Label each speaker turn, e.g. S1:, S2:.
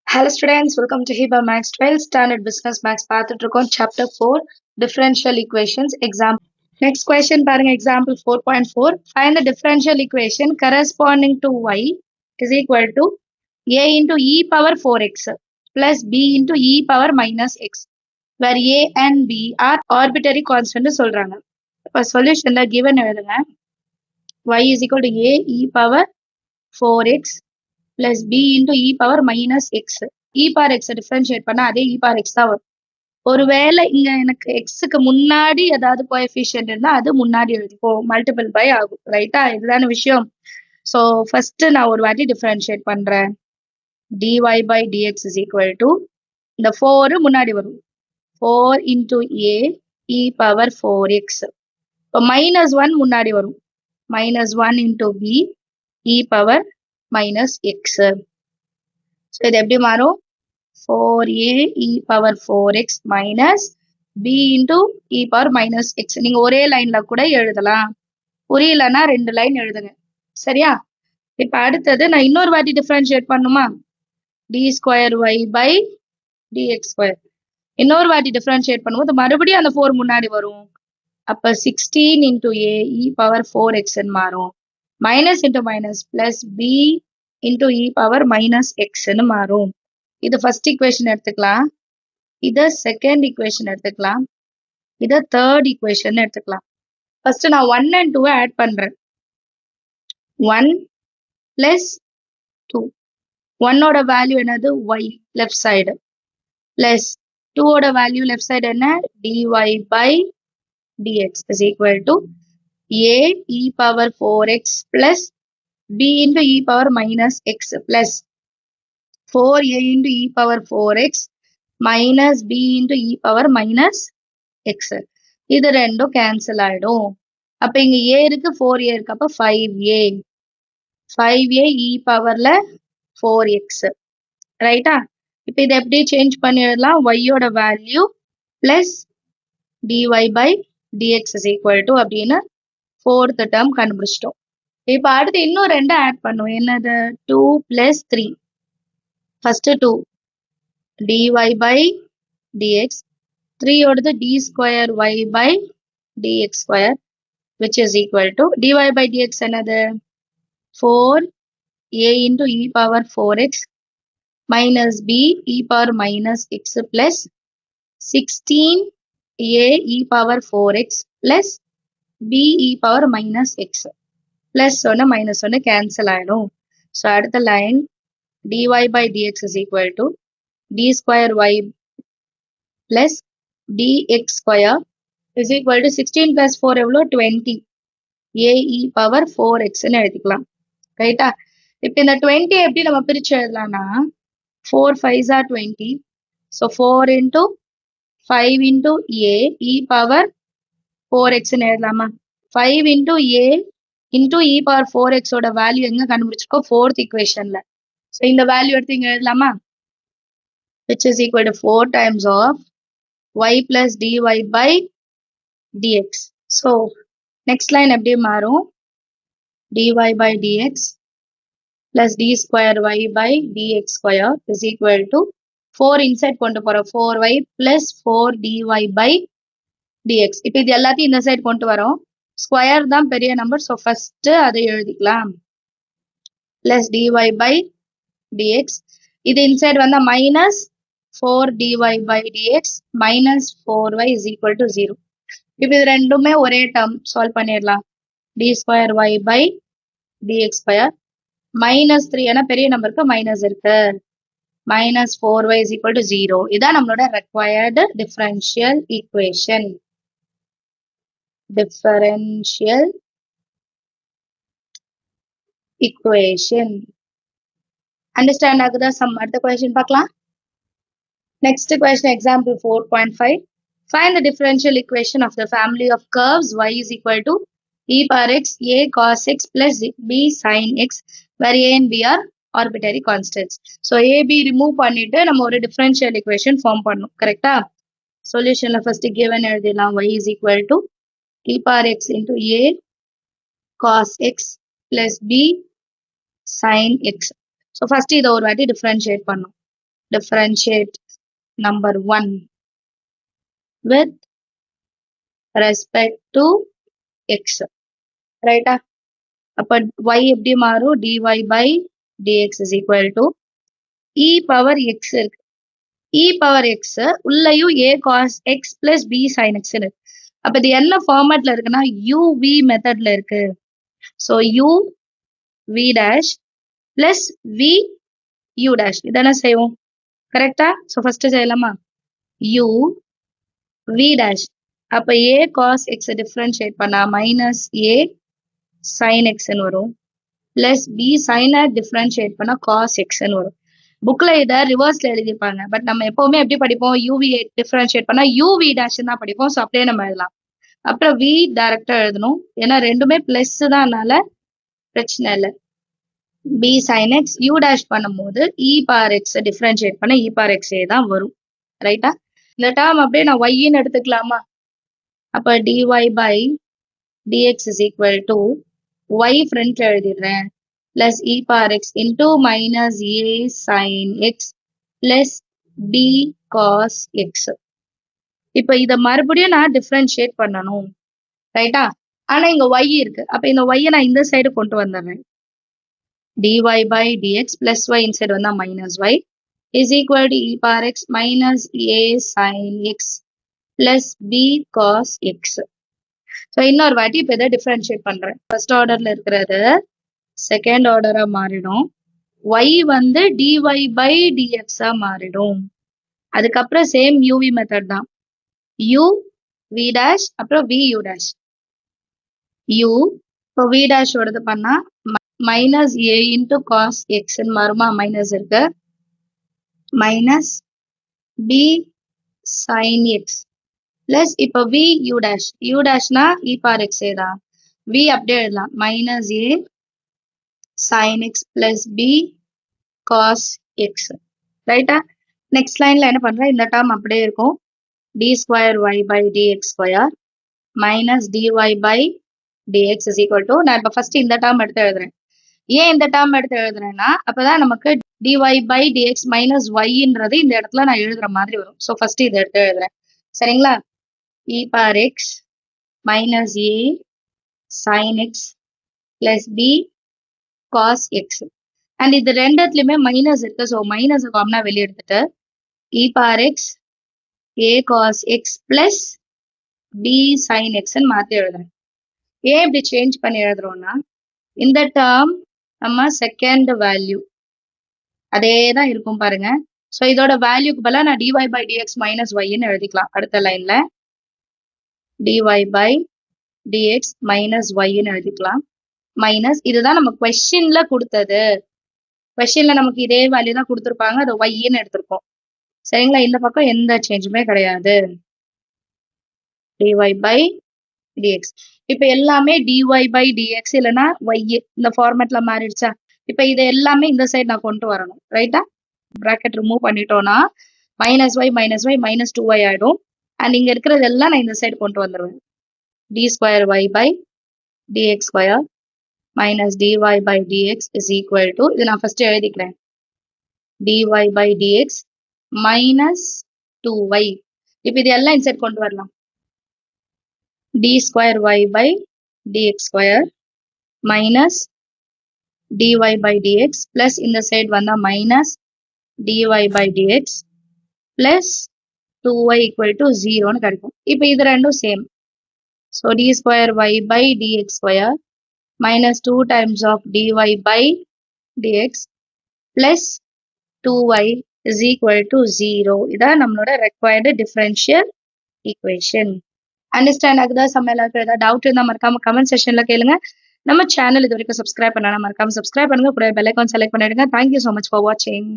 S1: Hello students, welcome to Hiba Max 12th Standard Business Max பார்த்துட்டு இருக்கோம் Chapter 4 Differential Equations Example. Next question பாருங்க example 4.4. Find the differential equation corresponding to y is equal to a into e power 4x plus b into e power minus x where a and b are arbitrary constant சொல்றாங்க. இப்போ சொல்யூஷன்ல given எழுதுங்க. y is equal to a e power 4x plus b into e power minus x. e power x differentiate பண்ணா அதே e power x தான் வரும். ஒருவேளை இங்க எனக்கு எக்ஸுக்கு முன்னாடி ஏதாவது கோஎஃபிஷியன்ட் இருந்தா அது முன்னாடி எழுதிப்போம், மல்டிபிள் பை ஆகும். ரைட்டா? இதுதான விஷயம். ஸோ ஃபர்ஸ்ட் நான் ஒரு வாட்டி டிஃபரன்ஷியேட் பண்றேன். dy by dx is equal to இந்த 4 முன்னாடி வரும். 4 into a e power 4x. இப்போ -1 முன்னாடி வரும். -1 into b e power minus x. So இது எப்படி மாறும்? 4a e power 4x minus b into e power minus x. நீங்க ஒரே லைன்ல கூட எழுதலாம், புரியலன்னா 2 லைன் எழுதுங்க. சரியா? இப்ப அடுத்தது நான் இன்னொரு வாட்டி டிஃபரன்ஷியேட் பண்ணுமா? d square y by dx square. இன்னொரு வாட்டி டிஃபரன்ஷியேட் பண்ணும்போது மறுபடியும் அந்த 4 முன்னாடி வரும். அப்ப 16 into a e power 4x மாறும். Minus into minus plus b into e power minus x மாறும். இது ஃபர்ஸ்ட் ஈக்குவேஷன் எடுத்துக்கலாம், இத செகண்ட் ஈக்குவேஷன் எடுத்துக்கலாம், இத தேர்ட் ஈக்குவேஷன் எடுத்துக்கலாம். ஃபர்ஸ்ட் நான் 1 and 2 ஆட் பண்றேன். 1 பிளஸ் 2. 1 ஓட வேல்யூ என்னது? y லெஃப்ட் சைடு பிளஸ் 2 ஓட வேல்யூ லெஃப்ட் சைடு என்ன? dy by dx is equal to a e power 4x plus b into e power minus x plus 4a into e power 4x minus b into e power minus x. இது ரெண்டும் cancel ஆயிடும். அப்ப இங்க a இருக்கு, 4a இருக்கு, அப்ப 5a. 5a e பவர்ல 4x. ரைட்டா? இப்ப இதை எப்படி சேஞ்ச் பண்ணிடலாம்? y ஓட value plus dy by dx is equal to அப்படின்னு ஃபோர்த் டேர்ம் கண்டுபிடிச்சிட்டோம். இப்ப அடுத்து இன்னும் 2 ஆட் பண்ணுவோம். என்னது? 2 plus 3. First 2 dy by dx, 3 ஓடது d square y by dx square which is equal to dy by dx என்னது? 4a into e power 4x minus b e power minus x plus 16a e power 4x plus b e power minus x. Plus 1 minus 1 cancel ஆயிடும். So அடுத்த line dy by dx is equal to d square y plus dx square is equal to 16 plus 4 எவ்வளோ? 20 a e power 4x எழுதிக்கலாம். ரைட்டா? இப்போ இந்த 20 எப்படி நம்ம பிரிச்சு எழுதலாம்னா 4 5s are 20. So 4 into 5 into a e power 4x எழுதலாமா? 5 into a into e power 4x ஓட வேல்யூ எங்க கண்டுபிடிச்சிருக்கோம்? ஃபோர்த் ஈக்குவேஷன்ல. ஸோ இந்த வேல்யூ எடுத்து இங்க எழுதலாமா? which is equal to 4 times of y plus dy by dx. So next line எப்படி மாறும்? dy by dx plus d square y by dx square is equal to 4 inside கொண்டு போறோம். 4y plus 4dy by dx. இப்போ இது எல்லாத்தையும் இந்த side கொண்டு வரோம். ஸ்கொயர் தான் பெரிய நம்பர், ஸோ ஃபர்ஸ்ட் அதை எழுதிக்கலாம். Plus dy by dx. இது இன்சைட் வந்தா minus 4dy by dx minus 4y is equal to 0. இப்போ இது ரெண்டுமே ஒரே டேர்ம், சால்வ் பண்ணிடலாம். d square y by dx square minus 3 ஏன்னா பெரிய நம்பருக்கு மைனஸ் இருக்கு, minus 4y is equal to 0. இதான் நம்மளோட required differential equation. differential equation. Understand ஆகுதா? சம் அடுத்த question பார்க்கலாம். Next question, example 4.5. Find the differential equation of the family of curves y is equal to e power x a cos x plus b sin x where a and b are arbitrary constants. So a b remove பண்ணிட்டு நம்ம ஒரு differential equation form பண்ணணும். கரெக்டா? சொல்யூஷன்ல first given எழுதிடலாம். y is equal to e power x into a cos x plus b sin x. So first இதை ஒரு வாட்டி differentiate பண்ணும். differentiate number 1 with respect to x. ரைட்டா? அப்ப y எப்படி மாறும்? dy by dx is equal to e power x இருக்கு. e power x உள்ளயும் a cos x plus b sin x இருக்கு. அப்ப இது என்ன ஃபார்மேட்ல இருக்குன்னா uv மெத்தட்ல இருக்கு. So u v dash plus v u dash இதான செய்வோம். கரெக்டா? ஸோ ஃபர்ஸ்ட் செய்யலாமா? u v dash அப்ப a cos x டிஃபரன்ஷியேட் பண்ணா மைனஸ் a sin x ன்னு வரும். பிளஸ் b sin டிஃபரன்ஷியேட் பண்ணா cos x ன்னு வரும். புக்ல இதை ரிவர்ஸ்ல எழுதியிருப்பாங்க. பட் நம்ம எப்பவுமே எப்படி படிப்போம்? uv டிஃபரன்ஷியேட் பண்ணா uv dash தான் படிப்போம். ஸோ அப்படியே நம்ம எழுதலாம். அப்புறம் v டைரக்டா எழுதணும். ஏன்னா ரெண்டுமே பிளஸ் தான், அதனால பிரச்சனை இல்லை. b sin x u dash பண்ணும்போது e power x டிஃபரன்ஷியேட் பண்ண e power x தான் வரும். ரைட்டா? இந்த டேர்ம் அப்படியே நான் y ன்னு எடுத்துக்கலாமா? அப்ப dy by dx is equal to y ஃப்ரண்ட்ல எழுதிடுறேன் plus e power x into minus a sin x plus b cos x. இப்ப இத மறுபடியும் நான் டிஃபரன்ஷியேட் பண்ணணும். ரைட்டா? ஆனா இங்க y இருக்கு. அப்ப இந்த y நான் இந்த சைடு கொண்டு வந்துடுறேன். dy by dx plus y inside வந்தா minus y is equal to e power x minus a sin x plus b cos x. So இன்னொரு வாட்டி இப்போ இதை டிஃபரன்ஷியேட் பண்றேன். ஃபர்ஸ்ட் ஆர்டர்ல இருக்கிறது செகண்ட் ஆர்டரா மாறிடும். y வந்து dy by dx மாறிடும். அதுக்கப்புறம் சேம் uv மெத்தட் தான். u v dash அப்புறம் v u dash. u இப்போ v dash ஓடது பண்ணா மைனஸ் a இன்டு காஸ் எக்ஸ்ன்னு மாறுமா? மைனஸ் இருக்கு. Minus b sin x plus இப்போ v u dash. u dashனா e power x தான். v அப்படியே எழுதலாம். Minus a sin x plus b cos x. ரைட்டா? நெக்ஸ்ட் லைன்ல என்ன பண்றேன்? இந்த டேர்ம் அப்படியே இருக்கும். d square y by dx square minus dy by dx is equal to நான் இப்போ ஃபர்ஸ்ட் இந்த டேர்ம் எடுத்து எழுதுறேன். ஏன் இந்த டேர்ம் எடுத்து எழுதுறேன்னா அப்பதான் நமக்கு dy by dx மைனஸ் yன்றது இந்த இடத்துல நான் எழுதுற மாதிரி வரும். ஸோ ஃபர்ஸ்ட் இதை எடுத்து எழுதுறேன். சரிங்களா? e power x minus a sin x plus b cos x. And இது ரெண்டுத்துலயுமே மைனஸ் இருக்கு. ஸோ மைனஸ் காமனா வெளியே எடுத்துட்டு e power x a cos x plus b sin x ன்னு மாத்தி எழுதுறேன். ஏன் இப்படி சேஞ்ச் பண்ணி எழுதுறோம்னா இந்த டேர்ம் நம்ம செகண்ட் வேல்யூ அதே தான் இருக்கும் பாருங்க. ஸோ இதோட வேல்யூக்கு பதிலா நான் dy by dx மைனஸ் yன்னு எழுதிக்கலாம். அடுத்த லைன்ல dy by dx minus yன்னு எழுதிக்கலாம். மைனஸ் இதுதான் நம்ம கொஸ்டின்ல கொடுத்தது. கொஸ்டின்ல நமக்கு இதே வேல்யூ தான் கொடுத்துருப்பாங்க. அது yன்னு எடுத்திருக்கோம். சரிங்களா? இந்த பக்கம் எந்த சேஞ்சுமே கிடையாது. dy by dx. இப்ப எல்லாமே dy by dx இல்லைன்னா y இந்த ஃபார்மேட்ல மாறிடுச்சா? இப்ப இது எல்லாமே இந்த சைடு நான் கொண்டு வரணும். ரைட்டா? பிராக்கெட் ரிமூவ் பண்ணிட்டோம்னா மைனஸ் y மைனஸ் 2y ஆயிடும். அண்ட் இங்க இருக்கிறது எல்லாம் நான் இந்த சைடு கொண்டு வந்துடுவேன். d square y by dx square minus dy by dx is equal to இது நான் ஃபர்ஸ்ட் எழுதிக்கிறேன். dy by dx minus 2y. இப்போ இது எல்லாம் இன்சைட் கொண்டு வரலாம். d square y by dx square minus dy by dx plus இந்த side வந்தா minus dy by dx plus 2y equal to 0ன்னு கிடைக்கும். இப்போ இது ரெண்டும் same. So d square y by dx square minus 2 times of dy by dx plus 2y is equal to 0. இதான் நம்மளோட required differential equation. Understand ஆகுதா? சமையலாக ஏதாவது doubt இருந்தால் மறக்காம கமெண்ட் செக்ஷன்ல கேளுங்க. நம்ம சேனல் இது வரைக்கும் சப்ஸ்கிரைப் பண்ணா மறக்காம சப்ஸ்கிரைப் பண்ணுங்க. கூட பெல் ஐகான் செலக்ட் பண்ணிடுங்க. தேங்க்யூ ஸோ மச் ஃபார் வாட்சிங்.